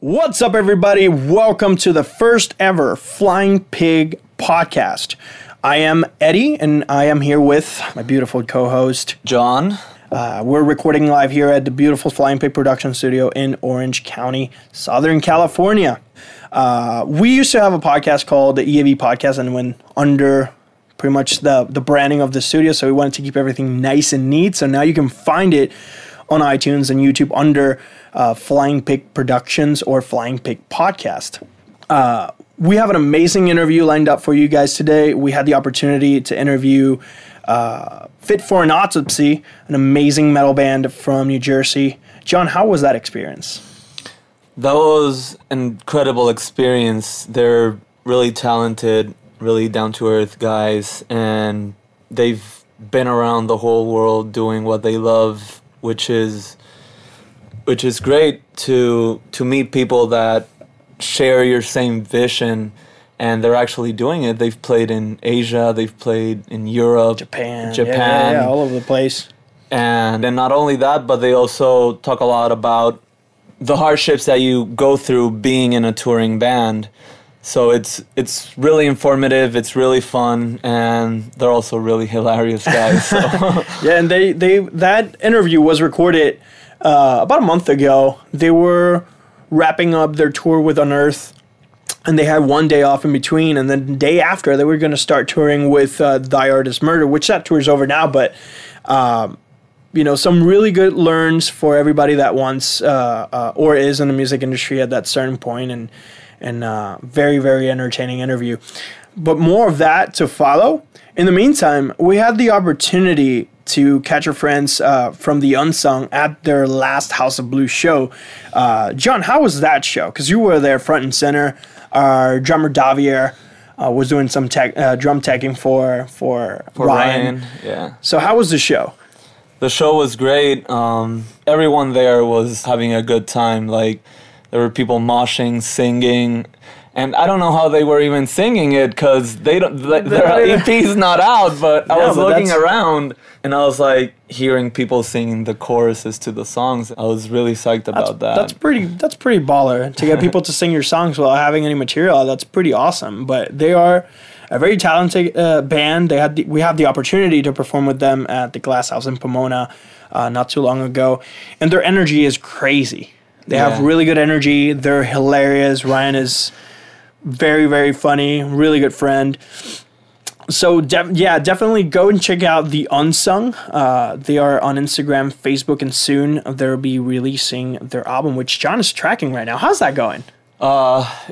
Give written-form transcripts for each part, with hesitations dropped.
What's up, everybody? Welcome to the first ever Flying Pig podcast. I am Eddie, and I am here with my beautiful co-host, John. We're recording live here at the beautiful Flying Pig production studio in Orange County, Southern California. We used to have a podcast called the EAV Podcast, and went under pretty much the branding of the studio, so we wanted to keep everything nice and neat. So now you can find it on iTunes and YouTube under Flying Pig Productions or Flying Pig Podcast. We have an amazing interview lined up for you guys today. We had the opportunity to interview Fit For An Autopsy, an amazing metal band from New Jersey. John, how was that experience? That was an incredible experience. They're really talented, really down-to-earth guys, and they've been around the whole world doing what they love, which is great to meet people that share your same vision, and they're actually doing it. They've played in Asia, they've played in Europe, Japan, yeah, all over the place. And then not only that, but they also talk a lot about the hardships that you go through being in a touring band. So it's really informative, it's really fun, and they're also really hilarious guys. So. Yeah, and they that interview was recorded about a month ago. They were wrapping up their tour with Unearth, and they had one day off in between, and then the day after they were going to start touring with Thy Art Is Murder, which that tour is over now, but some really good learns for everybody that wants or is in the music industry at that certain point, and very, very entertaining interview. But more of that to follow. In the meantime, we had the opportunity to catch our friends from The Unsung at their last House of Blues show. John, how was that show? Because you were there front and center. Our drummer Davier was doing some drum teching for Ryan. Yeah. So how was the show? The show was great. Everyone there was having a good time. Like, there were people moshing, singing, and I don't know how they were even singing it because their EP's not out. But I was looking around and I was like hearing people singing the choruses to the songs. I was really psyched about that. That's pretty baller to get people to sing your songs without having any material. That's pretty awesome. But they are a very talented band. We had the opportunity to perform with them at the Glass House in Pomona not too long ago, and their energy is crazy. They have really good energy. They're hilarious. Ryan is very, very funny. Really good friend. So, definitely go and check out The Unsung. They are on Instagram, Facebook, and soon they'll be releasing their album, which John is tracking right now. How's that going?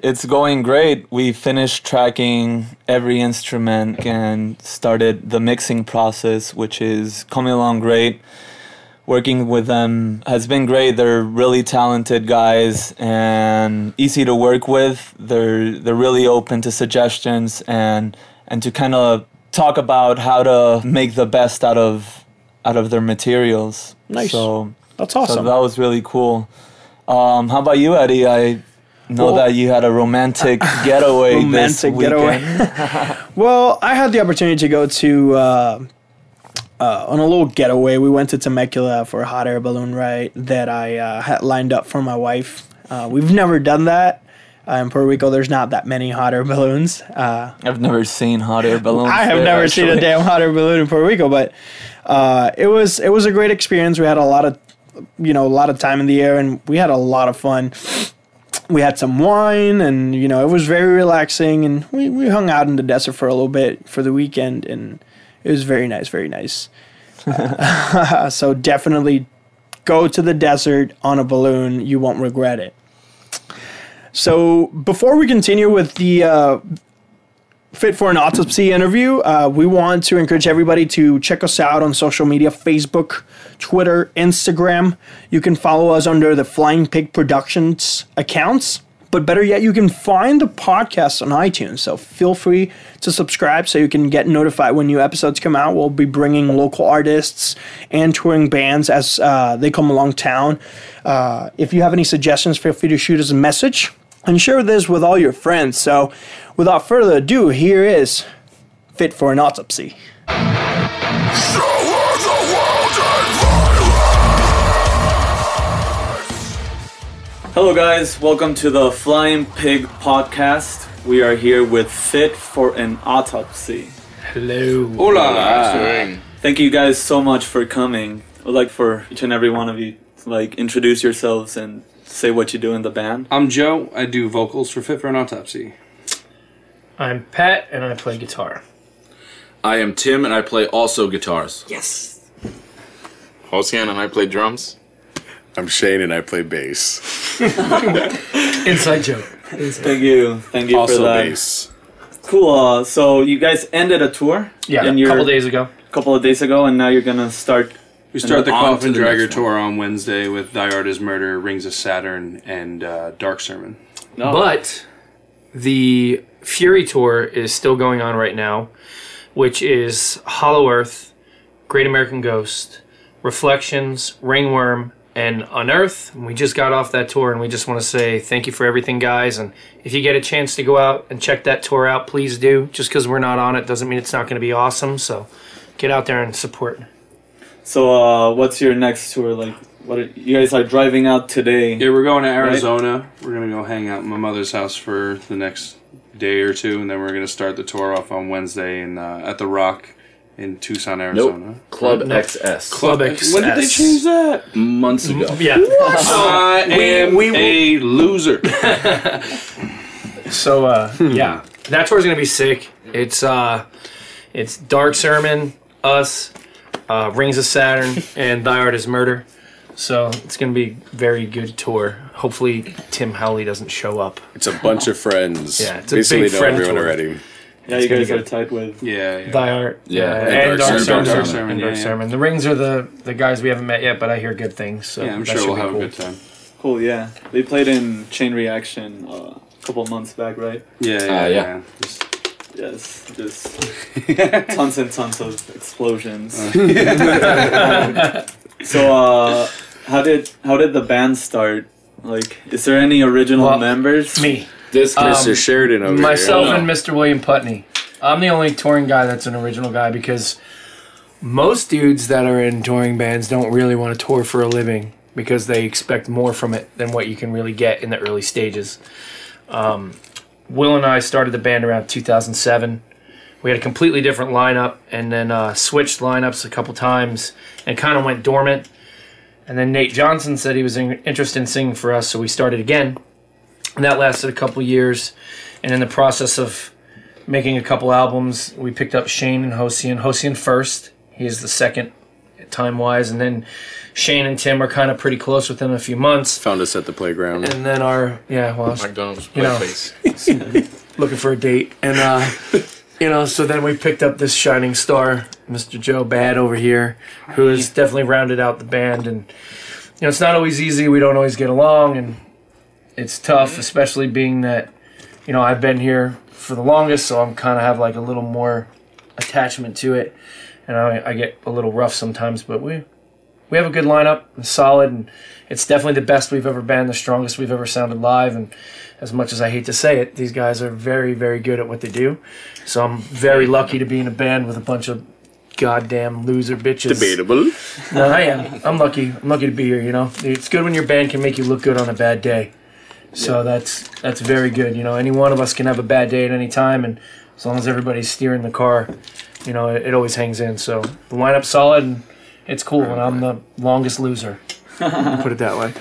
It's going great. We finished tracking every instrument and started the mixing process, which is coming along great. Working with them has been great. They're really talented guys and easy to work with. They're really open to suggestions and to kind of talk about how to make the best out of their materials. Nice. So that's awesome. So that was really cool. How about you, Eddie? I know that you had a romantic getaway this weekend. Well, I had the opportunity to go to on a little getaway. We went to Temecula for a hot air balloon ride that I had lined up for my wife. We've never done that. In Puerto Rico, there's not that many hot air balloons. I've never seen hot air balloons. I have never seen a damn hot air balloon in Puerto Rico, but it was a great experience. We had a lot of time in the air, and we had a lot of fun. We had some wine, and it was very relaxing, and we hung out in the desert for a little bit for the weekend, and it was very nice, very nice. So definitely go to the desert on a balloon. You won't regret it. So before we continue with the Fit For An Autopsy interview, we want to encourage everybody to check us out on social media: Facebook, Twitter, Instagram. You can follow us under the Flying Pig Productions accounts. But better yet, you can find the podcast on iTunes. So feel free to subscribe so you can get notified when new episodes come out. We'll be bringing local artists and touring bands as they come along town. If you have any suggestions, feel free to shoot us a message and share this with all your friends. So without further ado, here is Fit For An Autopsy. Hello guys, welcome to the Flying Pig podcast. We are here with Fit For An Autopsy. Hello. Hola. Thank you guys so much for coming. I'd like for each and every one of you to introduce yourselves and say what you do in the band. I'm Joe. I do vocals for Fit For An Autopsy. I'm Pat, and I play guitar. I am Tim, and I play also guitars. Yes. Hosian, and I play drums. I'm Shane, and I play bass. Inside joke. Thank you for Also that. bass. Cool. So you guys ended a tour. Yeah, and a couple days ago. Couple of days ago, and now you're gonna start. We start the on Coffin to the Dragger next one. tour on Wednesday with Thy Art Is Murder, Rings of Saturn, and Dark Sermon. No. But the Fury tour is still going on right now, which is Hollow Earth, Great American Ghost, Reflections, Ringworm, and Unearth. And we just got off that tour, and we just want to say thank you for everything, guys. And if you get a chance to go out and check that tour out, please do. Just because we're not on it doesn't mean it's not going to be awesome. So get out there and support. So what's your next tour like? You guys are driving out today? Yeah, we're going to Arizona. We're going to go hang out at my mother's house for the next day or two, and then we're going to start the tour off on Wednesday at the Rock in Tucson, Arizona. Nope. Club XS. Club XS. When did they change that? Months ago. Yeah. I am a loser. So yeah, that tour's gonna be sick. It's Dark Sermon, us, Rings of Saturn, and Thy Art Is Murder. So it's gonna be a very good tour. Hopefully Tim Howley doesn't show up. It's a bunch of friends. Yeah, it's a Basically big know friend everyone tour. already. Yeah, you guys are tight with. Yeah. Thy Art, Yeah, and Dark Dark Sermon. Sermon, Dark Sermon, and Dark yeah. Sermon. The Rings are the guys we haven't met yet, but I hear good things. So Yeah, I'm that sure should we'll be have cool. a good time. Cool, yeah. They played in Chain Reaction a couple months back, right? Yeah. Just tons and tons of explosions. So, how did the band start? Like, is there any original Well, members? Me, This Mr. Sheridan over myself, here. and Mr. William Putney. I'm the only touring guy that's an original guy because most dudes that are in touring bands don't really want to tour for a living because they expect more from it than what you can really get in the early stages. Will and I started the band around 2007. We had a completely different lineup and then switched lineups a couple times and kind of went dormant. And then Nate Johnson said he was interested in singing for us, so we started again. And that lasted a couple years. And in the process of making a couple albums, we picked up Shane and Hosian. Hosian first. He is the second time-wise. And then Shane and Tim are kind of pretty close within a few months. Found us at the playground. And then McDonald's you know, place. looking for a date. And, so then we picked up this shining star, Mr. Joe Bad over here, who has definitely rounded out the band. And, it's not always easy. We don't always get along, and it's tough, especially being that, I've been here for the longest, so I'm kind of have like a little more attachment to it. And I get a little rough sometimes, but we have a good lineup and solid, and it's definitely the best we've ever been, the strongest we've ever sounded live. And as much as I hate to say it, these guys are very, very good at what they do. So I'm very lucky to be in a band with a bunch of goddamn loser bitches. Debatable. No, I am. I'm lucky. I'm lucky to be here. It's good when your band can make you look good on a bad day. So that's very good. Any one of us can have a bad day at any time, and as long as everybody's steering the car, it always hangs in. So the lineup's solid, and it's cool. And I'm the longest loser. Put it that way.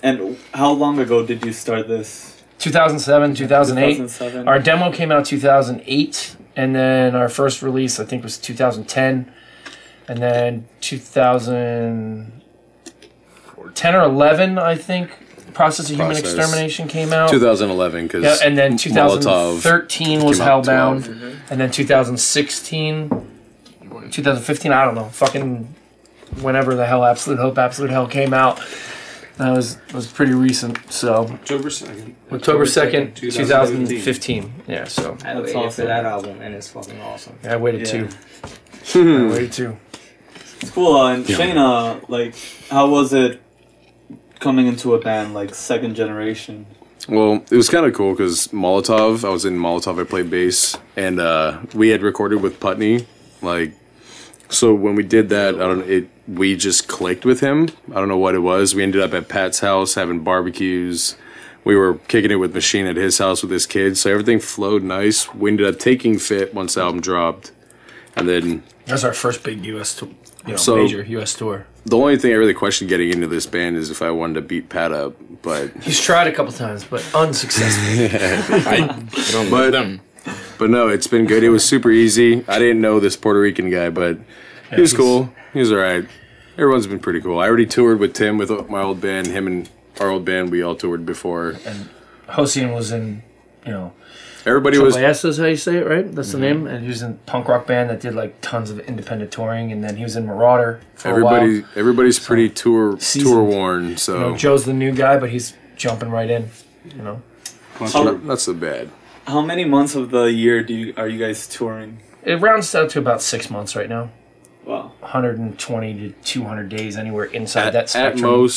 And how long ago did you start this? 2007, 2008. 2007. Our demo came out 2008, and then our first release I think was 2010, and then 2010 or 11, I think. Process of Human Extermination came out. 2011, because Yeah, and then 2013 was came out Hellbound, 12. and then 2016, 2015, I don't know, fucking whenever the hell Absolute Hell came out. That was pretty recent. So October 2nd. October 2nd, 2015. Yeah, so I That's waited awesome. for that album, and it's fucking awesome. I waited Yeah. too. I waited too. It's cool. And Shane, how was it coming into a band like second generation? Well, it was kind of cool because Molotov, I was in Molotov, I played bass, and we had recorded with Putney, like, So when we did that, we just clicked with him. I don't know what it was. We ended up at Pat's house having barbecues. We were kicking it with Machine at his house with his kids. So everything flowed nice. We ended up taking Fit once the album dropped. And then... That's our first big U.S. tour, major U.S. tour. The only thing I really questioned getting into this band is if I wanted to beat Pat up, but... He's tried a couple times, but unsuccessfully. I don't know them. But no, it's been good. It was super easy. I didn't know this Puerto Rican guy, but he was cool. He was all right. Everyone's been pretty cool. I already toured with Tim, with my old band. Him and our old band, we all toured before. And Hosian was in, Everybody was... S is how you say it, right? That's the name. And he was in a punk rock band that did like tons of independent touring. And then he was in Marauder for a while. Everybody's pretty tour worn, so... Joe's the new guy, but he's jumping right in, Not so bad. How many months of the year are you guys touring? It rounds out to about 6 months right now. Wow. 120 to 200 days anywhere inside that spectrum.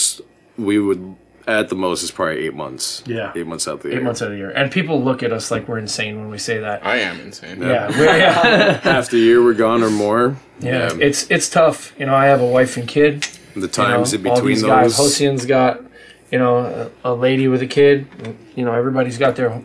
At the most, it's probably 8 months. Yeah. 8 months out the year. 8 months out of the year. And people look at us like we're insane when we say that. I am insane. Yeah. Half the year we're gone or more. Yeah. It's tough. I have a wife and kid. The times in all between these those. guys. Hosian's got, a lady with a kid. Everybody's got their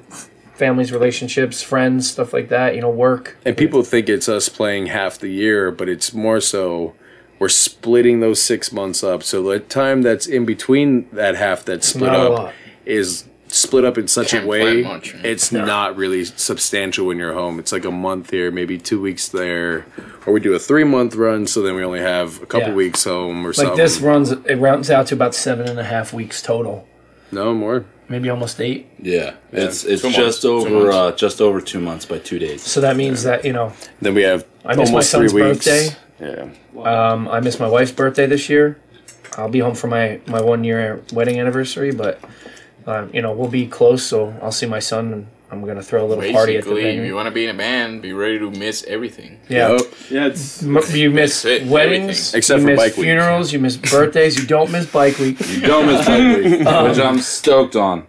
families, relationships, friends, stuff like that, work. And people think it's us playing half the year, but it's more so we're splitting those 6 months up. So the time that's in between that half that's split up is split up in such a way it's not really substantial when you're home. It's like a month here, maybe 2 weeks there. Or we do a 3-month run, so then we only have a couple weeks home or something. Like this rounds out to about 7.5 weeks total. No, more. Maybe almost 8. Yeah, it's just over 2 months by 2 days. So that means that Then we have I miss my son's birthday. Yeah. I miss my wife's birthday this year. I'll be home for my 1 year wedding anniversary, but we'll be close, so I'll see my son and I'm gonna throw a little party at the venue. If you want to be in a band, be ready to miss everything. Yeah, yeah. You miss weddings, except you for miss bike week. Funerals, you miss birthdays. You don't miss bike week. You don't miss bike week, which I'm stoked on.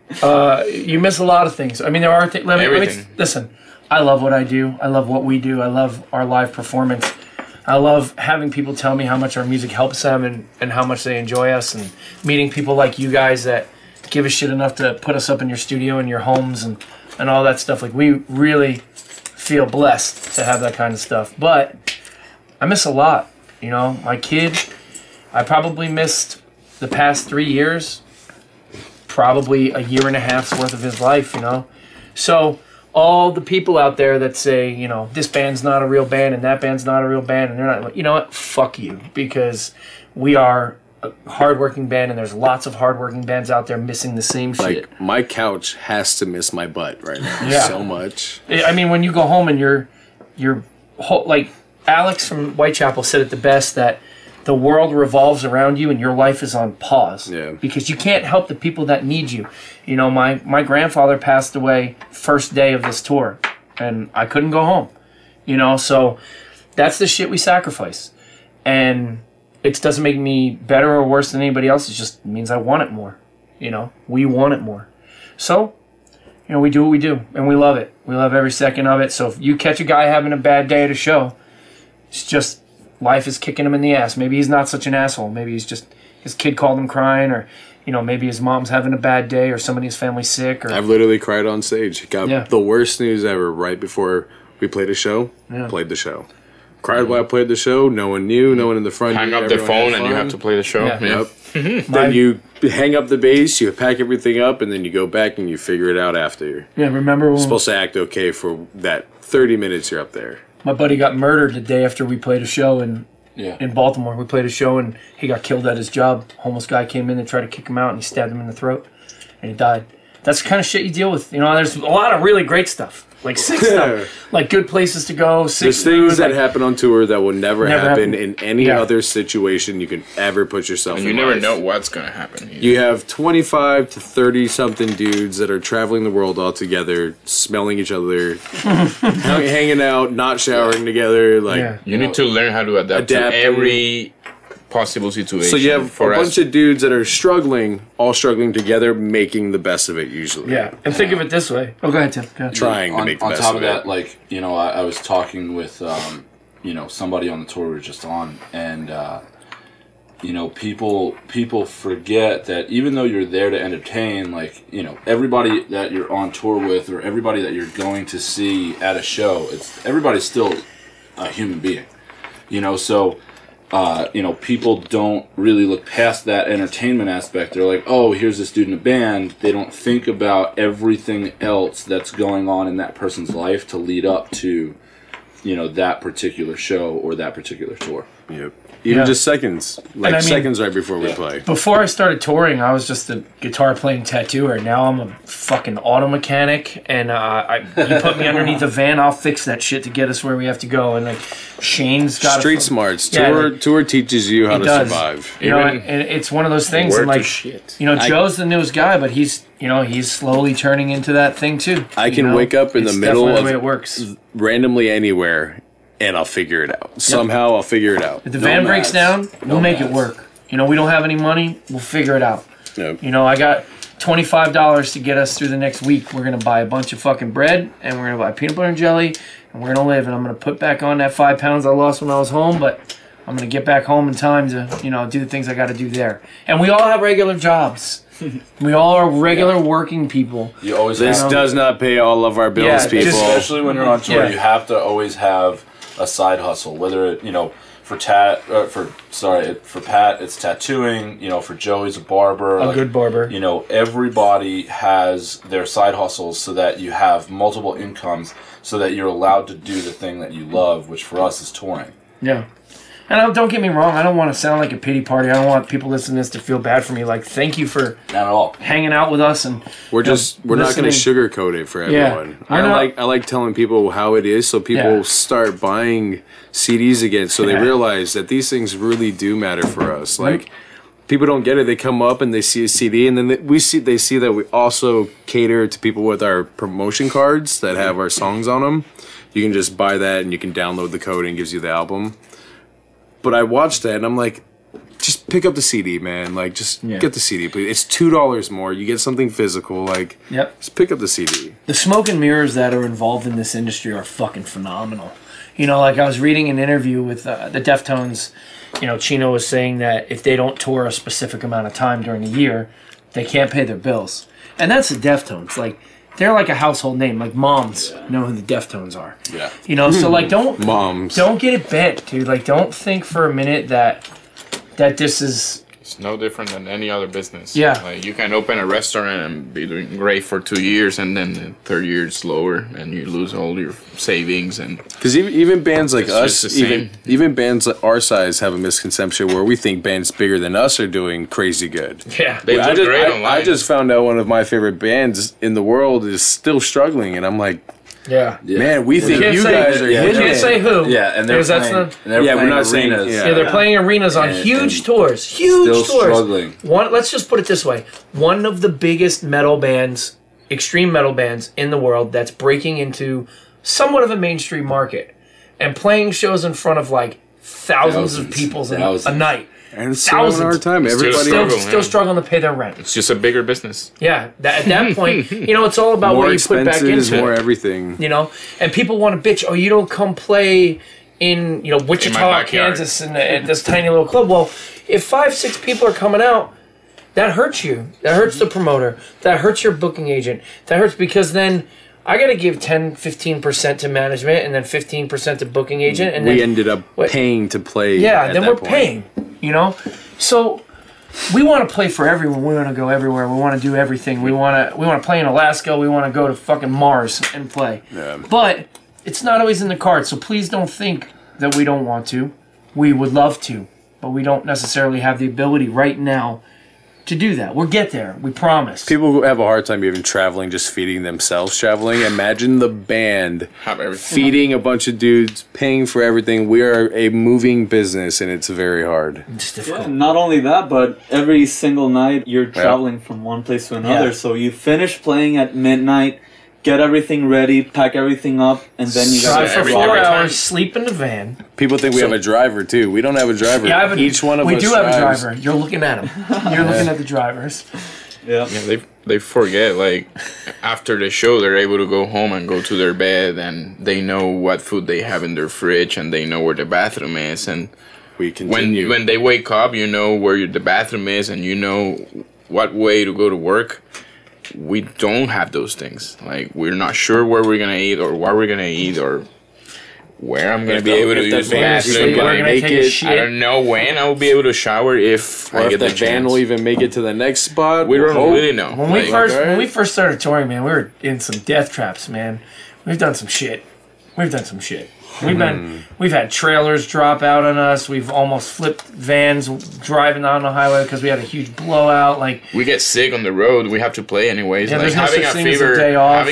You miss a lot of things. I mean, there are things. Listen, I love what I do. I love what we do. I love our live performance. I love having people tell me how much our music helps them and how much they enjoy us, and meeting people like you guys that give a shit enough to put us up in your studio and your homes and all that stuff. Like, we really feel blessed to have that kind of stuff. But I miss a lot. My kid, I probably missed the past 3 years, probably a year and a half's worth of his life, So all the people out there that say, this band's not a real band and that band's not a real band, and they're not, you know what? Fuck you, because we are a hardworking band, and there's lots of hardworking bands out there missing the same shit. Like, my couch has to miss my butt right now. Yeah. So much. I mean, when you go home and you're like Alex from Whitechapel said it the best, that the world revolves around you and your life is on pause. Yeah. Because you can't help the people that need you. My grandfather passed away first day of this tour, and I couldn't go home. So that's the shit we sacrifice. And it doesn't make me better or worse than anybody else. It just means I want it more. We want it more. So, we do what we do, and we love it. We love every second of it. So if you catch a guy having a bad day at a show, it's just life is kicking him in the ass. Maybe he's not such an asshole. Maybe he's just, his kid called him crying, or maybe his mom's having a bad day, or somebody in his family's sick. Or I've literally cried on stage. Got the worst news ever right before we played a show. Yeah. Played the show. Cried while I played the show. No one knew. No one in the front. Hang up the phone and you have to play the show. Yeah. Yep. Then you hang up the bass, you pack everything up, and then you go back and you figure it out after. Yeah, remember when... You're supposed to act okay for that 30 minutes you're up there. My buddy got murdered the day after we played a show in Baltimore. We played a show and he got killed at his job. Homeless guy came in and tried to kick him out, and he stabbed him in the throat, and he died. That's the kind of shit you deal with. There's a lot of really great stuff. Like sick stuff. Like good places to go. There's things that happen on tour that will never happen in any other situation you can ever put yourself in. And you never know what's going to happen. You have 25 to 30-something dudes that are traveling the world all together, smelling each other, hanging out, not showering together. You need to learn how to adapt to every possible situation. So you have a bunch of dudes that are all struggling together, making the best of it usually. Yeah, and think of it this way. Oh, go ahead, Tim. Go ahead. Trying to make the best of it. On top of that, I was talking with somebody on the tour we were just on, and people forget that even though you're there to entertain, like, everybody that you're on tour with or everybody that you're going to see at a show, everybody's still a human being, so people don't really look past that entertainment aspect. They're like, oh, here's this dude in a band. They don't think about everything else that's going on in that person's life to lead up to that particular show or that particular tour. Yep. Even just seconds. Seconds right before we play. Before I started touring, I was just a guitar playing tattooer. Now I'm a fucking auto mechanic, and you put me underneath a van, I'll fix that shit to get us where we have to go. And Shane's got street smarts. Tour teaches you how to survive. And it's one of those things. And Joe's the newest guy, but he's slowly turning into that thing too. I can wake up in the middle of the way it works. Randomly anywhere, and I'll figure it out. Somehow I'll figure it out. If the van breaks down, we'll make it work. We don't have any money, we'll figure it out. Yep. I got $25 to get us through the next week. We're going to buy a bunch of fucking bread, and we're going to buy peanut butter and jelly, and we're going to live. And I'm going to put back on that 5 pounds I lost when I was home, but I'm going to get back home in time to, do the things I got to do there. And we all have regular jobs. We all are regular working people. You always This does not pay all of our bills, people. Especially when you're on tour, you have to always have a side hustle, whether it, for Pat it's tattooing, for Joe he's a barber, a good barber. Everybody has their side hustles so that you have multiple incomes so that you're allowed to do the thing that you love, which for us is touring. Yeah. And don't get me wrong, I don't want to sound like a pity party. I don't want people listening to this to feel bad for me. Like, thank you for not at all hanging out with us, and we're not going to sugarcoat it for everyone. Yeah, I like telling people how it is, so people start buying CDs again, so they realize that these things really do matter for us. Like, people don't get it. They come up and they see a CD, and then they see that we also cater to people with our promotion cards that have our songs on them. You can just buy that, and you can download the code, and it gives you the album. But I watched that, and I'm like, just pick up the CD, man. Like, just get the CD, please. It's $2 more. You get something physical. Like, just pick up the CD. The smoke and mirrors that are involved in this industry are fucking phenomenal. I was reading an interview with the Deftones. Chino was saying that if they don't tour a specific amount of time during the year, they can't pay their bills. And that's the Deftones. Like, they're like a household name. Like, moms know who the Deftones are. Yeah. So like, don't get it bent, dude. Like, don't think for a minute that this is... It's no different than any other business. Yeah. Like, you can open a restaurant and be doing great for 2 years, and then the third year it's lower, and you lose all your savings. And because even bands like us, even bands like our size have a misconception where we think bands bigger than us are doing crazy good. Yeah. They do great online. I just found out one of my favorite bands in the world is still struggling, and I'm like, man, we think you guys are hitting it. We can't say who. Yeah, and they're playing, we're not saying arenas. They're playing arenas on huge tours. Huge tours. Struggling. Let's just put it this way. One of the biggest metal bands, extreme metal bands in the world that's breaking into somewhat of a mainstream market and playing shows in front of like thousands of people a night. And it's still in our time. Everybody still struggling to pay their rent. It's just a bigger business. Yeah. At that point, it's all about what you put back into more everything. And people want to bitch, oh, you don't come play in, Wichita, Kansas at this tiny little club. Well, if 5-6 people are coming out, that hurts you. That hurts the promoter. That hurts your booking agent. That hurts because then I got to give 10-15% to management and then 15% to booking agent. And we ended up paying to play. Yeah, then we're paying. So we want to play for everyone. We want to go everywhere. We want to do everything. We want to play in Alaska. We want to go to fucking Mars and play. Yeah. But it's not always in the cards. So please don't think that we don't want to. We would love to, but we don't necessarily have the ability right now to do that. We'll get there. We promise. People have a hard time even traveling, just feeding themselves traveling. Imagine the band feeding a bunch of dudes, paying for everything. We are a moving business, and it's very hard. It's difficult. Yeah, not only that, but every single night you're traveling from one place to another. Yeah. So you finish playing at midnight, get everything ready, pack everything up, and then you drive for 4 hours, sleep in the van. People think we have a driver too. We don't have a driver. Each one of us. We do have a driver. You're looking at him. You're looking at the drivers. Yeah. they forget, like, after the show, they're able to go home and go to their bed, and they know what food they have in their fridge, and they know where the bathroom is, and we continue. When they wake up, you know where the bathroom is, and you know what way to go to work. We don't have those things. Like, we're not sure where we're gonna eat, or what we're gonna eat, or where I'm gonna be able to use the bathroom. I don't know when I will be able to shower if I get the chance. The van will even make it to the next spot. We don't really know. When we first started touring, man, we were in some death traps, man. We've done some shit. We've had trailers drop out on us. We've almost flipped vans driving on the highway because we had a huge blowout. Like, we get sick on the road. We have to play anyways. Yeah, like, having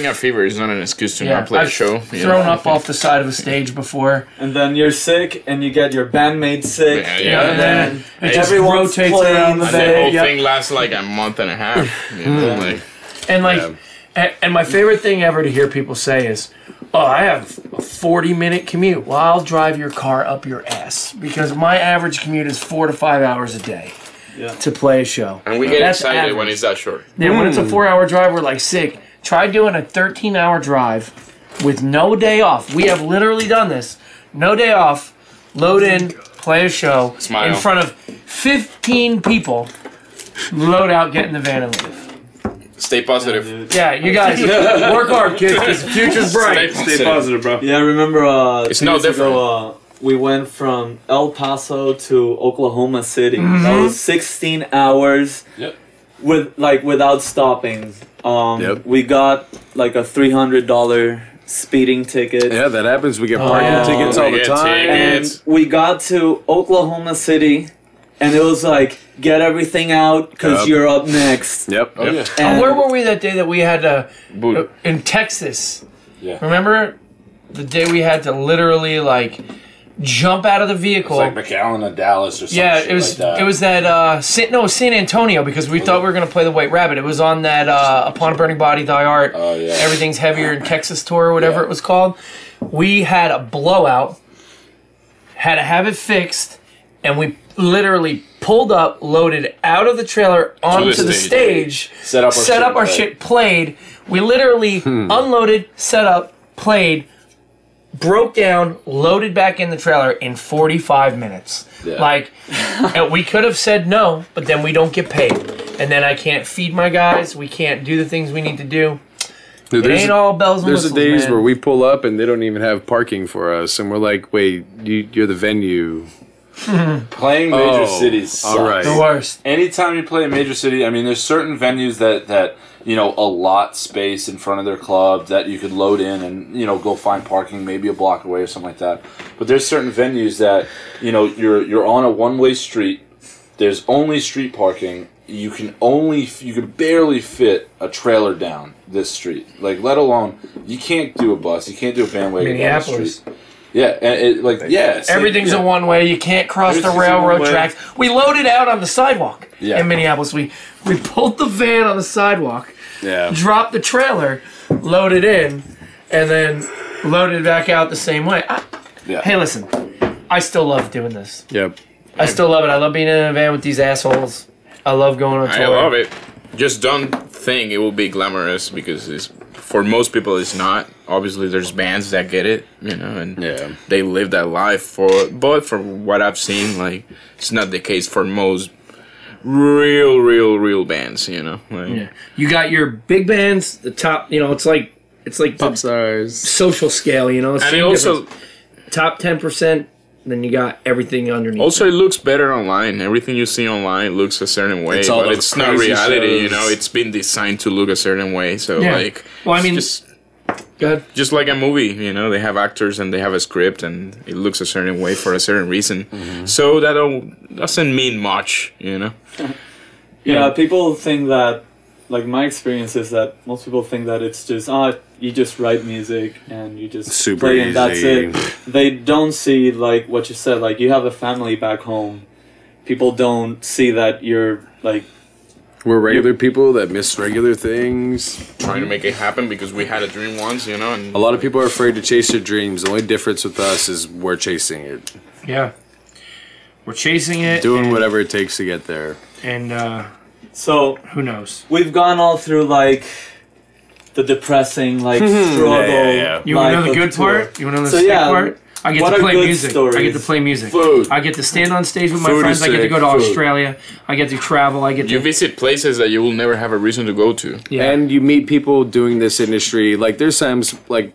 a fever is not an excuse to not play a show. I've thrown up off the side of a stage before. And then you're sick, and you get your bandmate sick. And then it just rotates around the day. The whole thing lasts like a month and a half. You know, and my favorite thing ever to hear people say is, "Oh, I have a 40-minute commute." Well, I'll drive your car up your ass because my average commute is 4 to 5 hours a day to play a show. And we get excited when it's that short. Yeah, when it's a 4-hour drive, we're like sick. Try doing a 13-hour drive with no day off. We have literally done this. No day off, load in, play a show in front of 15 people, load out, get in the van and leave. Stay positive. Yeah, you guys work hard, kids, because the future's bright. Stay positive, bro. Yeah, I remember it's no different. Ago, we went from El Paso to Oklahoma City. That was 16 hours without stopping. We got like a $300 speeding ticket. Yeah, that happens. We get parking tickets all the time. And we got to Oklahoma City, and it was like, get everything out because you're up next. Yep. Oh, yeah. And where were we that day that we had to... in Texas. Yeah. Remember the day we had to literally, like, jump out of the vehicle? It's like McAllen to Dallas or something. Yeah, it was that... San Antonio, because we thought we were going to play the White Rabbit. It was on that Upon a Burning Body, Thy Art, Everything's Heavier in Texas tour, or whatever it was called. We had a blowout, had to have it fixed, and we literally pulled up, loaded out of the trailer onto the stage, set up our shit, played. We literally unloaded, set up, played, broke down, loaded back in the trailer in 45 minutes. Yeah. Like, and we could have said no, but then we don't get paid. And then I can't feed my guys. We can't do the things we need to do. Dude, it ain't all bells and whistles, There's days man. where we pull up and they don't even have parking for us. And we're like, wait, you're the venue. Playing major cities sucks. All right. The worst. Anytime you play a major city, I mean, there's certain venues that you know, allot space in front of their club that you could load in and, you know, go find parking maybe a block away or something like that. But there's certain venues that, you know, you're on a one-way street. There's only street parking. You can barely fit a trailer down this street. Like, let alone, you can't do a bus, you can't do a bandwagon down the street. Yeah, and everything's a one way. You can't cross the railroad tracks. We loaded out on the sidewalk in Minneapolis. We pulled the van on the sidewalk, dropped the trailer, loaded in, and then loaded back out the same way. Hey, listen, I still love doing this. Yep. I still love it. I love being in a van with these assholes. I love going on tour. I love it. Just don't think it will be glamorous because for most people it's not. Obviously, there's bands that get it, you know, and they live that life. But for what I've seen, like, it's not the case for most real bands, you know. Like, you got your big bands, the top. You know, it's like pop stars, social scale. You know, and it also top 10%. Then you got everything underneath. Also, it looks better online. Everything you see online looks a certain way, but it's not reality. Shows. You know, it's been designed to look a certain way. So, like, well, I mean, just like a movie. You know, they have actors and they have a script, and it looks a certain way for a certain reason. Mm-hmm. So that doesn't mean much. You know. Yeah, people think that. Like, my experience is that most people think that it's just, you just write music and you just play and that's it. They don't see, like, what you said, like, you have a family back home. People don't see that you're, like... We're regular people that miss regular things. Trying to make it happen because we had a dream once, you know? And a lot of people are afraid to chase their dreams. The only difference with us is we're chasing it. Yeah. We're chasing it. Doing whatever it takes to get there. And, So Who knows? we've gone all through like the depressing like struggle. yeah. You want to know the life good of tour. part? You want to know the So, sick yeah, part? I get what to are play good music. I stories? get to play music. Food. I get to stand on stage with my Food friends. is I get to sick. go to Food. Australia. I get to travel. I get You to visit places that you will never have a reason to go to. yeah. And you meet people doing this industry. Like there's times like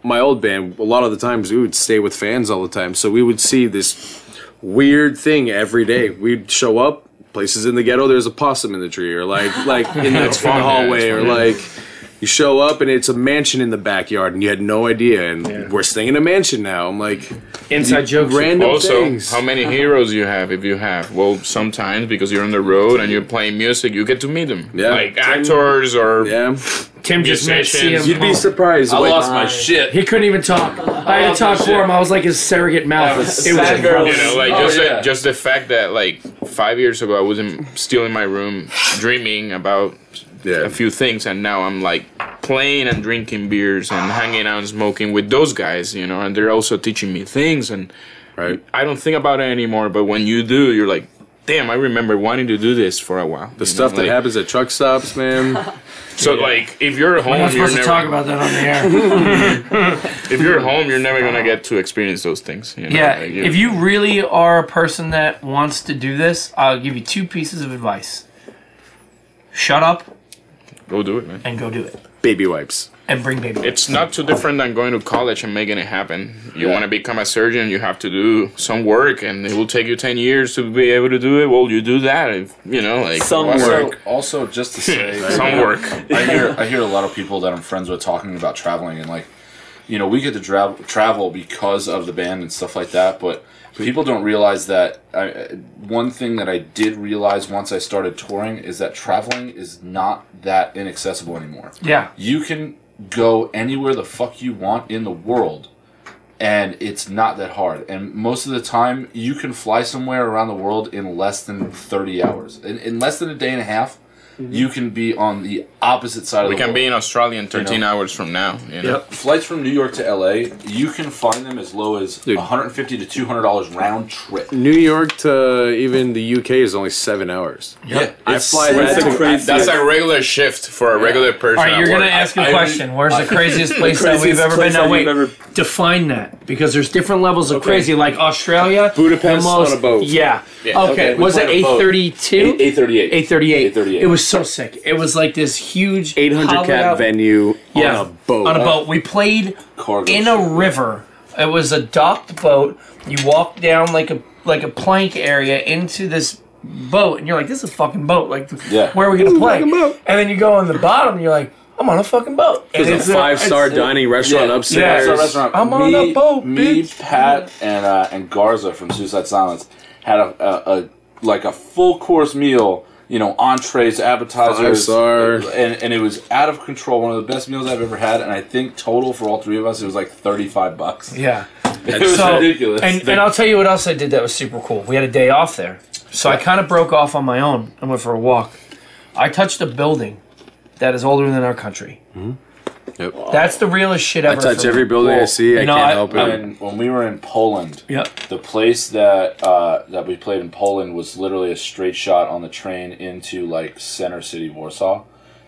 my old band. A lot of the times we would stay with fans all the time, so we would see this weird thing every day. We'd show up places in the ghetto. There's a possum in the tree, or like in the, fun, in the hallway, yeah, or it's fun. like. You show up and it's a mansion in the backyard, and you had no idea. And we're staying in a mansion now. I'm like, Inside jokes. random Also, things. how many heroes you have if you have? Well, sometimes because you're on the road and you're playing music, you get to meet them. Yeah. Like actors or Yeah, Tim just met musicians. CM you'd be Punk. surprised. I Like, lost my shit. He couldn't even talk. I had to talk for him. I was like his surrogate mouth. It was Fangirl. You know, like Oh, just the fact that like 5 years ago I was still in my room dreaming about Yeah. a few things, and now I'm like playing and drinking beers and hanging out and smoking with those guys, you know, and they're also teaching me things, and right. I don't think about it anymore. But when you do, you're like, damn, I remember wanting to do this for a while. The stuff that happens at truck stops, man. So like, if you're at home, We're not you're supposed to never, talk about that on the air. if you're at home, you're never gonna get to experience those things. You know? Yeah, Like, if you really are a person that wants to do this, I'll give you 2 pieces of advice. Shut up go do it, man. and go do it. Baby wipes. And bring baby. It's not too different than going to college and making it happen. You want to become a surgeon, you have to do some work, and it will take you 10 years to be able to do it. Well, you do that, if, you know, like Some what's- work. Also, just to say, some work. I hear a lot of people that I'm friends with talking about traveling, and like, you know, we get to travel because of the band and stuff like that, but people don't realize that one thing that I did realize once I started touring is that traveling is not that inaccessible anymore. Yeah. You can go anywhere the fuck you want in the world, and it's not that hard. And most of the time, you can fly somewhere around the world in less than 30 hours. In less than a day and a half, you can be on the opposite side of We the world. can be in Australia in 13 You know? hours from now. You know? Flights from New York to LA, you can find them as low as $150 to $200 round trip. New York to even the UK is only 7 hours. Yeah, I fly That's that the to crazy. That's a regular shift for a regular person. All right, you're at going to work. ask a I- question. Where's the craziest place that we've craziest ever place been? that Now, you've wait. ever- Define that. Because there's different levels of crazy. Like Australia. Budapest the most, on a boat. Yeah. Yeah. Okay. We Was it played a boat. 832? 838. 838. 838. It was so sick. It was like this huge 800 hollowed cap out- venue Yeah, on a boat. On a boat. We played Cargo in a ship. river. It was a docked boat. You walk down like a plank area into this boat, and you're like, "This is a fucking boat. Like, Yeah. where are we gonna play?" fucking boat. And then you go on the bottom, and you're like, "I'm on a fucking boat." And It's a 5-star dining restaurant upstairs. Yeah. Restaurant. I'm on a boat, Me, bitch. Pat, and Garza from Suicide Silence had a full course meal. You know, entrees, appetizers, 5-star. and it was out of control. One of the best meals I've ever had, and I think total for all 3 of us, it was like $35. Yeah. It was So- ridiculous. And I'll tell you what else I did that was super cool. We had a day off there. So I kind of broke off on my own and went for a walk. I touched a building that is older than our country. Yep. That's the realest shit I ever. touch for every me. building I Well, see. I you know, can't I- help it. when we were in Poland, Yep. the place that we played in Poland was literally a straight shot on the train into like center city Warsaw.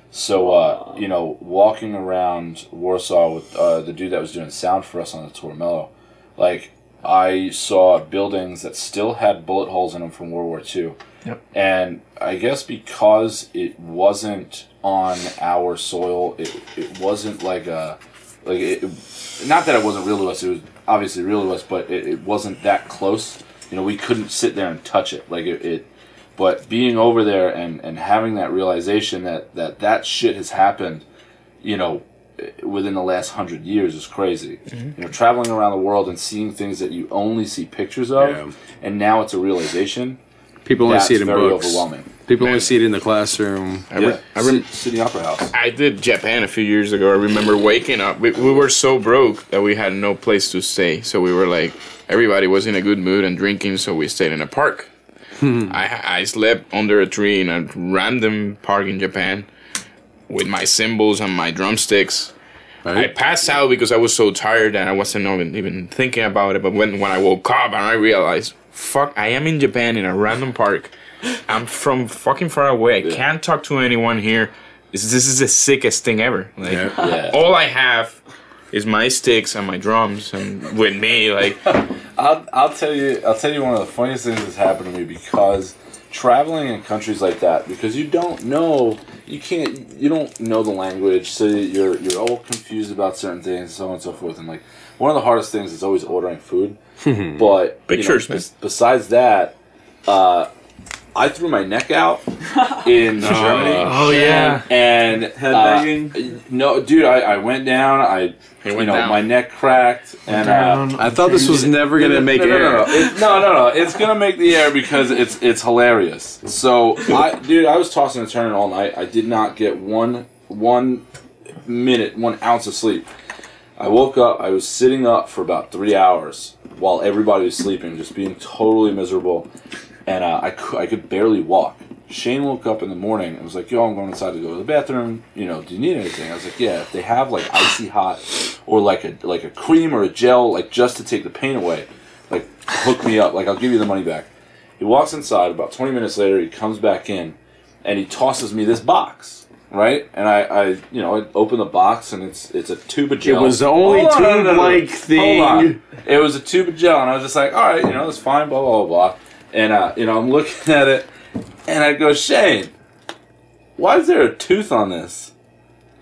So you know, walking around Warsaw with the dude that was doing sound for us on the tour, Mello, like I saw buildings that still had bullet holes in them from World War II. Yep. And I guess because it wasn't on our soil, it wasn't like a not that it wasn't real to us. It was obviously real to us, but it wasn't that close. You know, we couldn't sit there and touch it. Like it but being over there and having that realization that shit has happened, you know, within the last 100 years is crazy. You know, traveling around the world and seeing things that you only see pictures of, Yeah. and now it's a realization. People only That's see it in very books. overwhelming. People only see it in the classroom. City Opera House. I did Japan a few years ago. I remember waking up. We were so broke that we had no place to stay. So we were like, everybody was in a good mood and drinking, so we stayed in a park. I slept under a tree in a random park in Japan with my cymbals and my drumsticks. I Right? passed out because I was so tired and I wasn't even thinking about it. But when I woke up and I realized, fuck, I am in Japan in a random park I'm from fucking far away. I can't talk to anyone here. This is the sickest thing ever. Like, all I have is my sticks and my drums, and with me, like. I'll tell you one of the funniest things that's happened to me because traveling in countries like that, because you don't know the language, so you're all confused about certain things, so on and so forth, and like one of the hardest things is always ordering food. But pictures, man. Besides that, I threw my neck out in Germany. Oh yeah, and headbanging. No, dude, I went down. My neck cracked, and I thought this was never gonna make air. No. It's gonna make the air because it's hilarious. So, I was tossing and turning all night. I did not get one ounce of sleep. I woke up. I was sitting up for about 3 hours while everybody was sleeping, just being totally miserable. And I could barely walk. Shane woke up in the morning and was like, yo, I'm going inside to go to the bathroom. Do you need anything? I was like, yeah, if they have like icy hot or like a cream or a gel, like just to take the pain away, like hook me up, like I'll give you the money back. He walks inside, about 20 minutes later, he comes back in and he tosses me this box, right? And I open the box and it's a tube of gel. It was the only tube-like thing. Hold on. It was a tube of gel and I was just like, all right, that's fine, blah, blah, blah. And, I'm looking at it, and I go, Shane, why is there a tooth on this?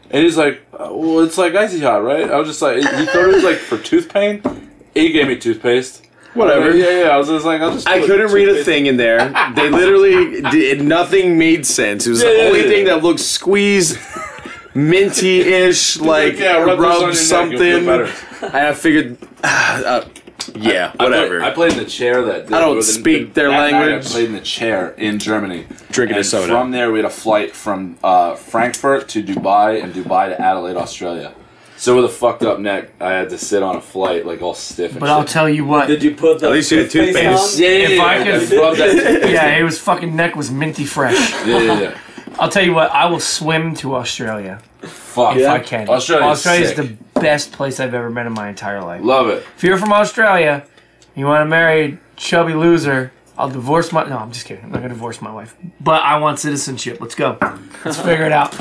And he's like, well, it's like icy hot, right? I was just like, he thought it was like for tooth pain. He gave me toothpaste. Whatever. Yeah. I was just like, I couldn't read a thing in there. They literally did, nothing made sense. It was the only thing that looked squeezed, minty-ish, like rub something. I figured. Yeah, whatever. I played in the chair I don't speak their language. I played in the chair in Germany. Drinking a soda. From there, we had a flight from Frankfurt to Dubai and Dubai to Adelaide, Australia. So with a fucked up neck, I had to sit on a flight like all stiff and But shit. I'll tell you what. Did you put the At least you had toothpaste. Yeah, If I could- rub that toothpaste Yeah, in. his fucking neck was minty fresh. Yeah. I'll tell you what, I will swim to Australia Fuck. if I can. Australia's Australia's sick. the best place I've ever been in my entire life. Love it. If you're from Australia, you want to marry a chubby loser, I'll divorce my... No, I'm just kidding. I'm not going to divorce my wife. But I want citizenship. Let's go. Let's figure it out.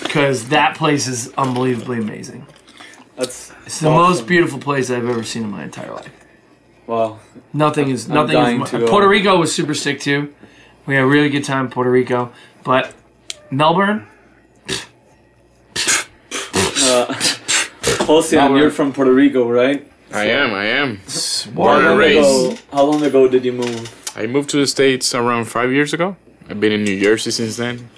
Because that place is unbelievably amazing. It's the most beautiful place I've ever seen in my entire life. Wow. Nothing is... dying to Puerto Rico was super sick, too. We had a really good time in Puerto Rico. But Melbourne... Ocean, you're from Puerto Rico, right? I am. How Born and long raised. ago- How long ago did you move? I moved to the States around 5 years ago. I've been in New Jersey since then.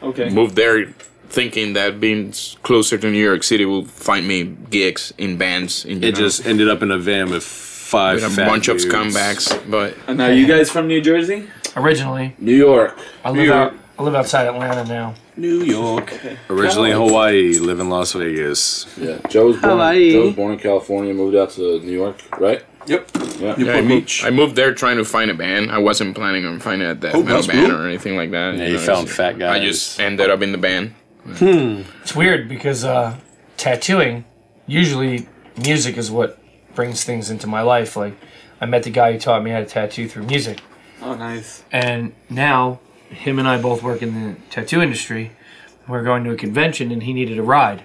Okay. Moved there thinking that being closer to New York City will find me gigs in bands. In It just ended up in a van with five with a fat bunch of dudes. scumbags. But And are you guys from New Jersey? Originally. New York. I live outside Atlanta now. New York. Originally Hawaii, live in Las Vegas. Yeah. Joe's Hawaii. born in California, moved out to New York, right? Yep. Yeah. I moved there trying to find a band. I wasn't planning on finding a death metal that's band cool. or anything like that. Yeah, you found fat guys. I just ended up in the band. It's weird because tattooing, usually music is what brings things into my life. Like, I met the guy who taught me how to tattoo through music. Oh, nice. And now, him and I both work in the tattoo industry. We're going to a convention and he needed a ride.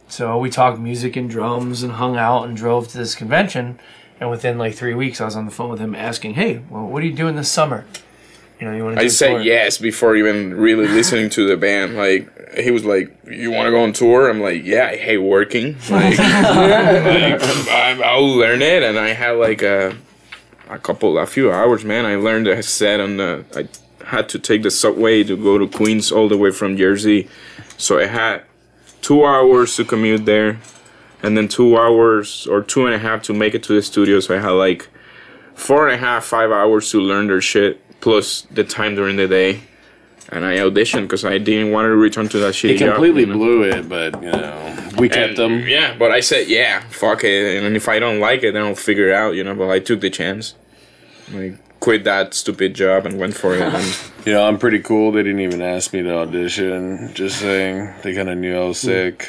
So we talked music and drums and hung out and drove to this convention. And within like 3 weeks, I was on the phone with him asking, hey, well, what are you doing this summer? You want to do I a said tour? yes before even really listening to the band. Like, he was like, you want to go on tour? I'm like, yeah, I hate working. Like, I'll learn it. And I had like a few hours, man. I learned a set on I had to take the subway to go to Queens all the way from Jersey. So I had 2 hours to commute there. And then 2 hours or 2.5 to make it to the studio. So I had like 4.5, 5 hours to learn their shit. Plus the time during the day, and I auditioned because I didn't want to return to that shitty He completely job, blew it, but we kept them. Yeah, but I said, yeah, fuck it, and if I don't like it, then I'll figure it out, But I took the chance, I quit that stupid job and went for it. And I'm pretty cool. They didn't even ask me to audition. Just saying, they kind of knew I was sick.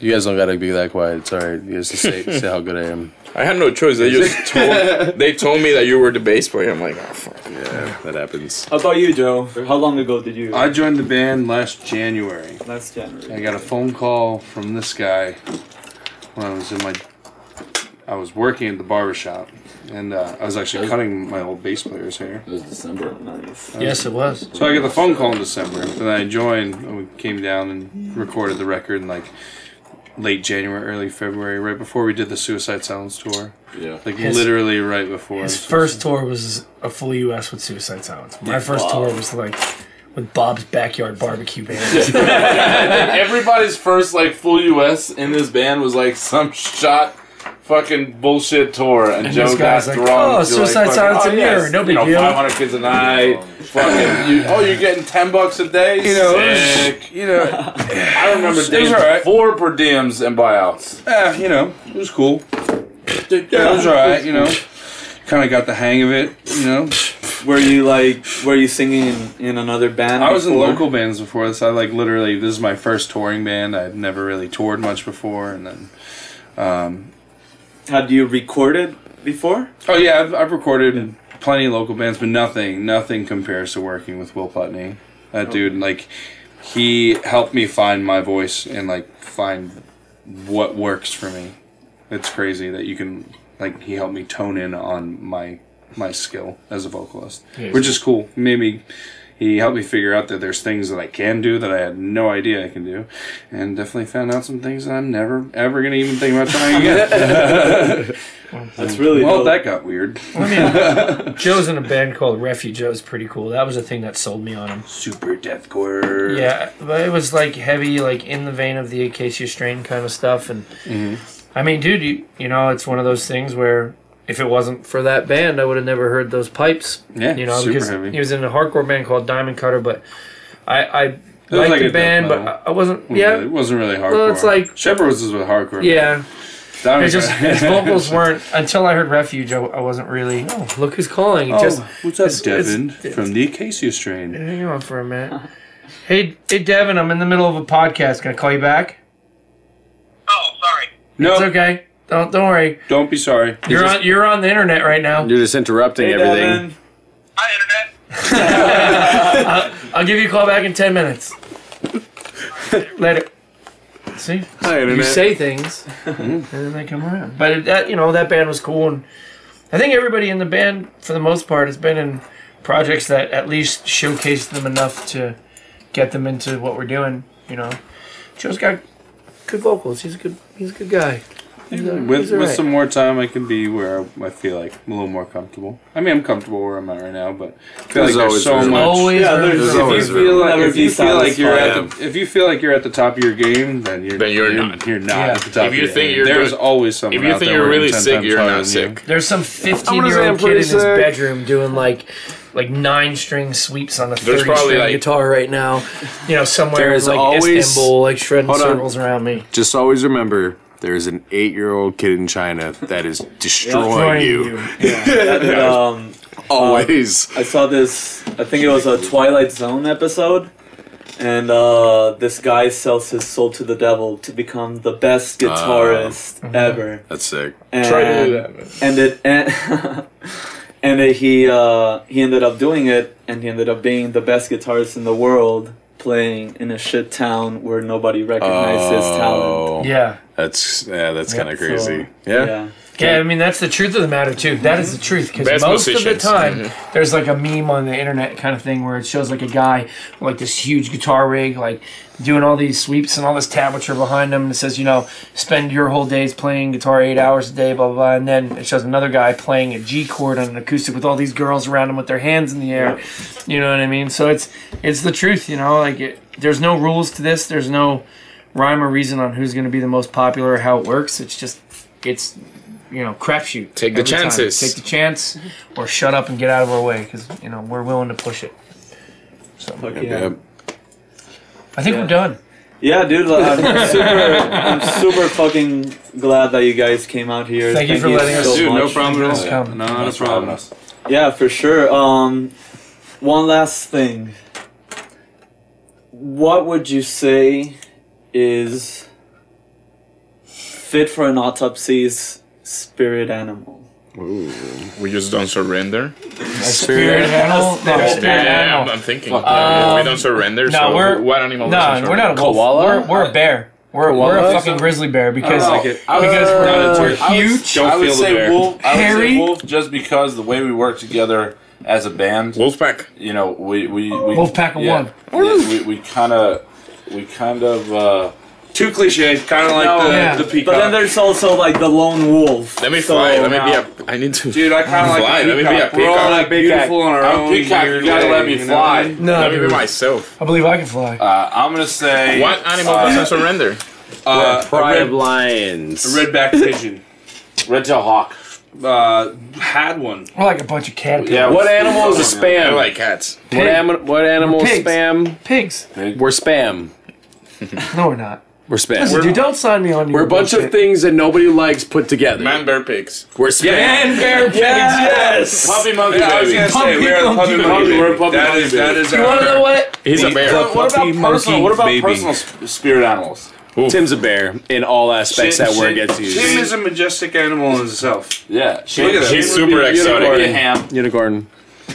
You guys don't gotta be that quiet. It's alright. You guys just say how good I am. I had no choice. They told me that you were the bass player. I'm like, oh fuck. Yeah, that happens. How about you, Joe? How long ago did you? I joined the band last January. Last January. I got a phone call from this guy when I was working at the barbershop. And I was actually cutting my old bass player's hair. It was December. Nice. Yes, it was. So I got the phone call in December. And then I joined, and we came down and recorded the record in like late January, early February, right before we did the Suicide Silence tour. Yeah. Like literally right before. His first tour was a full US with Suicide Silence. My first tour was like with Bob's Backyard Barbecue Band. Everybody's first like full US in this band was like some shot fucking bullshit tour, and Joe this got guy's like, thrown. oh, to, Suicide like, Silence a year, yes, no big deal. 500 kids a night. Fucking, you're getting $10 a day. You know, Sick. I remember was days alright. 4 per diems and buyouts. It was cool. Yeah, it was alright, Kind of got the hang of it, Were you singing in another band? I was in before? local bands before this. I literally, this is my first touring band. I'd never really toured much before, and then Had you recorded before? oh yeah, I've recorded plenty of local bands, but nothing compares to working with Will Putney. That dude, he helped me find my voice and find what works for me. It's crazy that you can he helped me tone in on my skill as a vocalist, which is cool. He helped me figure out that there's things that I can do that I had no idea I can do, and definitely found out some things that I'm never ever gonna even think about trying again. That's really dope. That got weird. I mean, Joe's in a band called Refuge. Joe's pretty cool. That was the thing that sold me on him. Super deathcore. Yeah, but it was heavy, in the vein of the Acacia Strain kind of stuff. And I mean, dude, you it's one of those things where if it wasn't for that band, I would have never heard those pipes. Yeah, super because heavy. he was in a hardcore band called Diamond Cutter, but I liked the band, but I wasn't. Yeah, It wasn't really hardcore. Well, it's like Shepherd was with hardcore. yeah. Diamond It's just Cutter. his vocals weren't until I heard Refuge. I wasn't really. Oh, look who's calling! What's up, Devin from the Acacia Strain? Hang on for a minute. Hey, Devin, I'm in the middle of a podcast. Can I call you back? Oh, sorry. No, It's okay. Don't worry. don't be sorry. You're on the internet right now. You're just interrupting everything. Devin. Hi, Internet. I'll give you a call back in 10 minutes. Later. See? Hi, You Internet. say things, and then they come around. But that band was cool, and I think everybody in the band, for the most part, has been in projects that at least showcased them enough to get them into what we're doing. Joe's got good vocals. He's a good guy. With some more time, I can be where I feel like I'm a little more comfortable. I mean, I'm comfortable where I'm at right now, but I feel like there's so much. Always Yeah, room there's for always If you feel like you're satisfied. if you feel like you're at the top of your game, then you're not. You're not Yeah. at the top. If you of your think game. you're there's good- always someone. If you out think there you're working really 10 sick, times you're harder not than you. sick. There's some I'm 15-year-old pretty kid in his sick. bedroom doing like 9-string sweeps on a There's probably, 30-string guitar right now. Somewhere There's in always- Istanbul, shredding Hold on. circles around me. Just always remember, there's an 8-year-old kid in China that is destroying you. Always. I saw this, I think it was a Twilight Zone episode, and this guy sells his soul to the devil to become the best guitarist ever. That's sick. And, Try to do that, man. He ended up doing it, and he ended up being the best guitarist in the world, playing in a shit town where nobody recognized his talent. Yeah. That's kind of so- crazy. Yeah. Yeah, I mean, that's the truth of the matter, too. That is the truth, because Best most of the musicians. time, there's a meme on the internet kind of thing where it shows a guy with this huge guitar rig, doing all these sweeps and all this tablature behind him, and it says, spend your whole days playing guitar 8 hours a day, blah, blah, blah, and then it shows another guy playing a G chord on an acoustic with all these girls around him with their hands in the air. You know what I mean? So it's the truth, there's no rules to this, there's no rhyme or reason on who's going to be the most popular or how it works. It's crapshoot. Take the every time. chances. Take the chance, or shut up and get out of our way, because we're willing to push it. So Yep. I think we're done. Yeah, dude, I'm super fucking glad that you guys came out here. Thank you for letting us- Dude, no much. problem at Let's all. come. Not a problem. Yeah, for sure. One last thing. What would you say is Fit For An Autopsy's Spirit Animal. Ooh, we just don't surrender. Spirit animal? No, spirit animal. I'm thinking. we don't surrender. No, so what animal? No, we're not a wolf. Koala? We're a bear. We're a fucking grizzly bear because we're huge. I would feel the say bear. wolf. I would Hairy. say wolf just because the way we work together as a band. Wolfpack. You know, we Wolfpack of one. Yeah, we kind of. Too cliche, kind of like the peacock. But then there's also like the lone wolf. Let me fly. Let me be a. I need to. Dude, I kind of like fly. the Let me be a peacock. We're all peacock. like beautiful on our own. Peacock, weird you gotta way, let me you know? fly. No, Let me be dude. myself. I believe I can fly. I'm gonna say What animal doesn't surrender? Pride a of lions. redback pigeon. red-tailed hawk. Had one. We're like a bunch of caterpillars. Yeah, What animal is a I spam? like cats. What animal is Pigs. spam? Pigs. We're spam. No, we're not. We're spam. Listen, dude, don't sign me on your We're a bunch of bullshit. things that nobody likes put together. Man, bear, pigs. We're spam. And bear pigs, yes. Puppy monkey Yeah, I was baby. gonna say we are the puppy monkey. We're a puppy That monkey is baby. You want to know what? He's a bear. What about personal? What about baby. personal spirit animals? Tim's a bear in all aspects that word gets used. Tim is a majestic animal in itself. Yeah, Look at that. He's super exotic. Be a ham. Unicorn.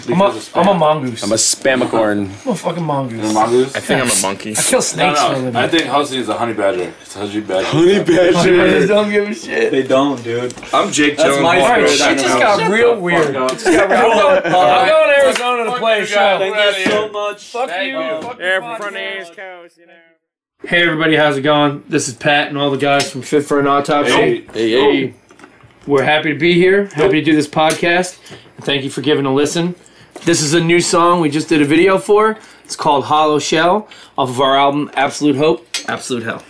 I'm a mongoose. I'm a spamicorn. I'm a fucking mongoose. Mongoose. I think I'm a monkey. I kill No, snakes for a no. living. I think Husky is a honey badger. It's a honey badger. Honey badger. Don't give a shit. They don't, dude. I'm Jake That's Jones. my Alright, spirit shit just animal. got real weird. I'm going to Arizona to play a show. Thank you so much. Fuck you. Fuck your podcast. Coast, you know. Hey everybody, how's it going? This is Pat and all the guys from Fit For An Autopsy. Hey. We're happy to be here, happy to do this podcast. Thank you for giving a listen. This is a new song we just did a video for. It's called Hollow Shell off of our album Absolute Hope, Absolute Hell.